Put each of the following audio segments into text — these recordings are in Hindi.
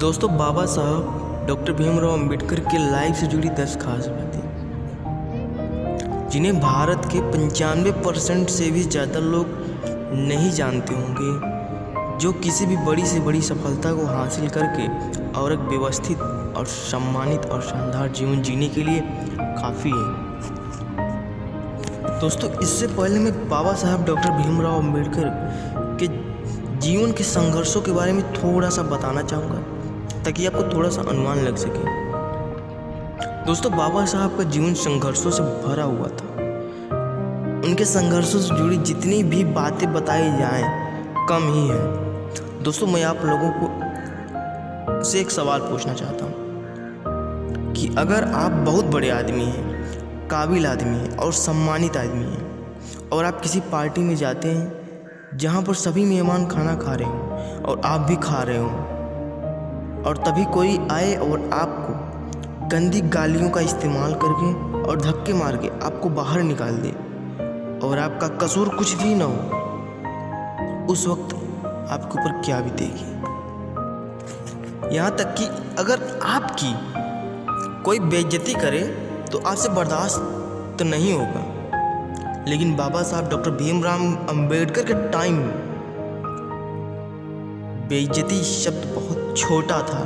दोस्तों, बाबा साहब डॉक्टर भीमराव अंबेडकर के लाइफ से जुड़ी 10 खास बातें जिन्हें भारत के 95% से भी ज़्यादा लोग नहीं जानते होंगे, जो किसी भी बड़ी से बड़ी सफलता को हासिल करके और एक व्यवस्थित और सम्मानित और शानदार जीवन जीने के लिए काफ़ी है। दोस्तों, इससे पहले मैं बाबा साहब डॉक्टर भीमराव अंबेडकर के जीवन के संघर्षों के बारे में थोड़ा सा बताना चाहूँगा ताकि आपको थोड़ा सा अनुमान लग सके। दोस्तों, बाबा साहब का जीवन संघर्षों से भरा हुआ था। उनके संघर्षों से जुड़ी जितनी भी बातें बताई जाएं कम ही है। दोस्तों, मैं आप लोगों को से एक सवाल पूछना चाहता हूँ कि अगर आप बहुत बड़े आदमी हैं, काबिल आदमी हैं और सम्मानित आदमी हैं और आप किसी पार्टी में जाते हैं जहाँ पर सभी मेहमान खाना खा रहे हों और आप भी खा रहे हों, और तभी कोई आए और आपको गंदी गालियों का इस्तेमाल करके और धक्के मार के आपको बाहर निकाल दे और आपका कसूर कुछ भी ना हो, उस वक्त आपके ऊपर क्या बीतेगी। यहाँ तक कि अगर आपकी कोई बेइज्जती करे तो आपसे बर्दाश्त तो नहीं होगा, लेकिन बाबा साहब डॉक्टर भीमराव अंबेडकर के टाइम में बेइज्जती शब्द बहुत छोटा था।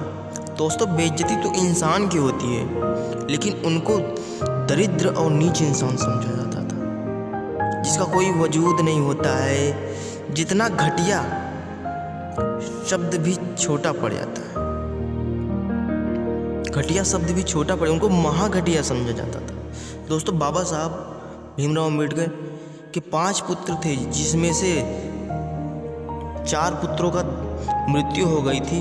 दोस्तों, बेइज्जती तो इंसान की होती है, लेकिन उनको दरिद्र और नीच इंसान समझा जाता था, जिसका कोई वजूद नहीं होता है। जितना घटिया शब्द भी छोटा पड़ जाता है, घटिया शब्द भी छोटा पड़े, उनको महाघटिया समझा जाता था। दोस्तों, बाबा साहब भीमराव अंबेडकर के 5 पुत्र थे, जिसमें से 4 पुत्रों का मृत्यु हो गई थी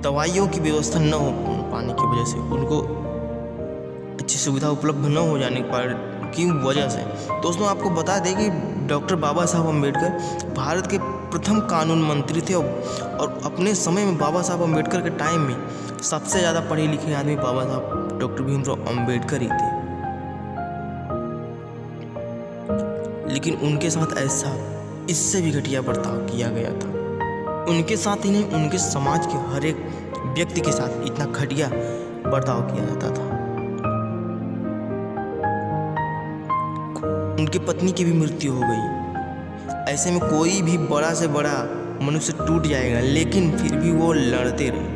दवाइयों की व्यवस्था न हो पाने की वजह से, उनको अच्छी सुविधा उपलब्ध न हो जाने की वजह से। दोस्तों, आपको बता दें कि डॉक्टर बाबा साहब अंबेडकर भारत के प्रथम कानून मंत्री थे और अपने समय में बाबा साहब अंबेडकर के टाइम में सबसे ज़्यादा पढ़े लिखे आदमी बाबा साहब डॉक्टर भीमराव अंबेडकर ही थे। लेकिन उनके साथ ऐसा इससे भी घटिया बर्ताव किया गया था। उनके साथ ही नहीं, उनके समाज के हर एक व्यक्ति के साथ इतना घटिया बर्ताव किया जाता था। उनकी पत्नी की भी मृत्यु हो गई। ऐसे में कोई भी बड़ा से बड़ा मनुष्य टूट जाएगा, लेकिन फिर भी वो लड़ते रहे।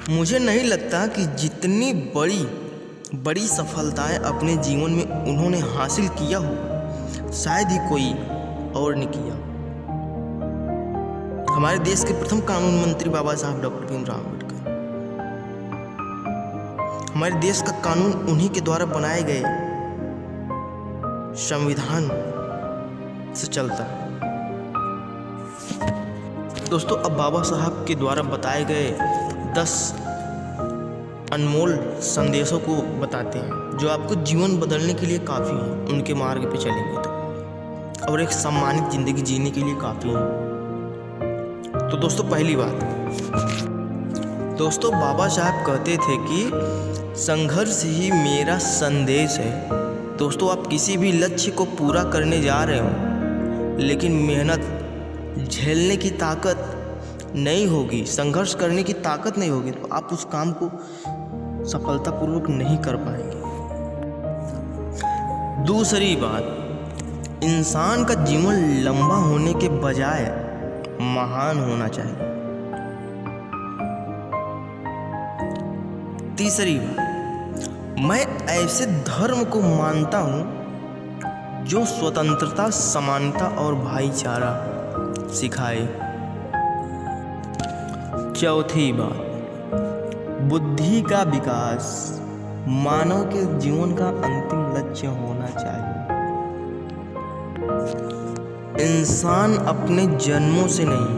मुझे नहीं लगता कि जितनी बड़ी सफलताएं अपने जीवन में उन्होंने हासिल किया हो, शायद ही कोई और ने किया। हमारे देश के प्रथम कानून मंत्री बाबा साहब डॉक्टर भीमराव अंबेडकर। हमारे देश का कानून उन्हीं के द्वारा बनाए गए संविधान से चलता है। दोस्तों, अब बाबा साहब के द्वारा बताए गए 10 अनमोल संदेशों को बताते हैं, जो आपको जीवन बदलने के लिए काफ़ी हैं, उनके मार्ग पे चलेंगे तो, और एक सम्मानित ज़िंदगी जीने के लिए काफ़ी हैं। तो दोस्तों, पहली बात, दोस्तों बाबा साहब कहते थे कि संघर्ष ही मेरा संदेश है। दोस्तों, आप किसी भी लक्ष्य को पूरा करने जा रहे हो, लेकिन मेहनत झेलने की ताकत नहीं होगी, संघर्ष करने की ताकत नहीं होगी, तो आप उस काम को सफलतापूर्वक नहीं कर पाएंगे। दूसरी बात, इंसान का जीवन लंबा होने के बजाय महान होना चाहिए। तीसरी बात, मैं ऐसे धर्म को मानता हूं जो स्वतंत्रता, समानता और भाईचारा सिखाए। चौथी बात, बुद्धि का विकास मानव के जीवन का अंतिम लक्ष्य होना चाहिए। इंसान अपने जन्मों से नहीं,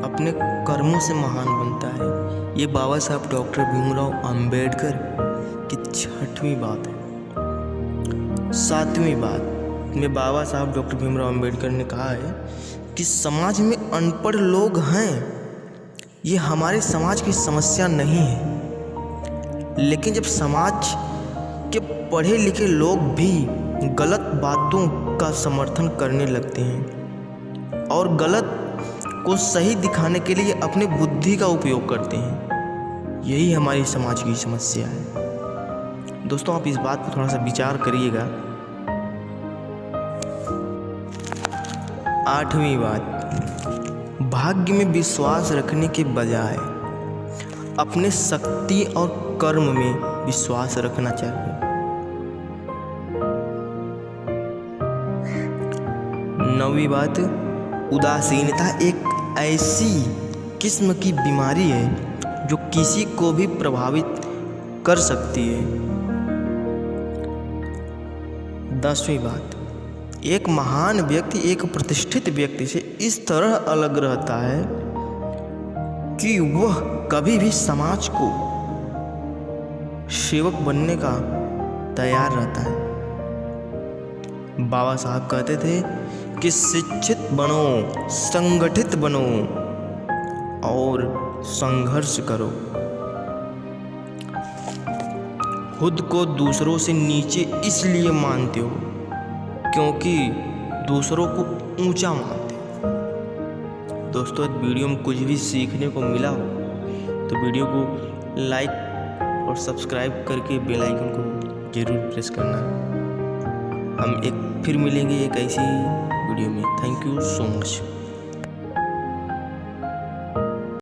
अपने कर्मों से महान बनता है। ये बाबा साहब डॉक्टर भीमराव अंबेडकर की 6वीं बात है। 7वीं बात में बाबा साहब डॉक्टर भीमराव अंबेडकर ने कहा है कि समाज में अनपढ़ लोग हैं, ये हमारे समाज की समस्या नहीं है, लेकिन जब समाज के पढ़े लिखे लोग भी गलत बातों का समर्थन करने लगते हैं और गलत को सही दिखाने के लिए अपने बुद्धि का उपयोग करते हैं। यही हमारी समाज की समस्या है। दोस्तों, आप इस बात पर थोड़ा सा विचार करिएगा। 8वीं बात, भाग्य में विश्वास रखने के बजाय अपने शक्ति और कर्म में विश्वास रखना चाहिए। 9वीं बात, उदासीनता एक ऐसी किस्म की बीमारी है जो किसी को भी प्रभावित कर सकती है। 10वीं बात, एक महान व्यक्ति एक प्रतिष्ठित व्यक्ति से इस तरह अलग रहता है कि वह कभी भी समाज को सेवक बनने का तैयार रहता है। बाबा साहब कहते थे कि शिक्षित बनो, संगठित बनो और संघर्ष करो। खुद को दूसरों से नीचे इसलिए मानते हो क्योंकि दूसरों को ऊंचा मानते हो। दोस्तों, वीडियो में कुछ भी सीखने को मिला हो तो वीडियो को लाइक और सब्सक्राइब करके बेल आइकन को जरूर प्रेस करना। हम फिर मिलेंगे एक ऐसी वीडियो में। Thank you so much.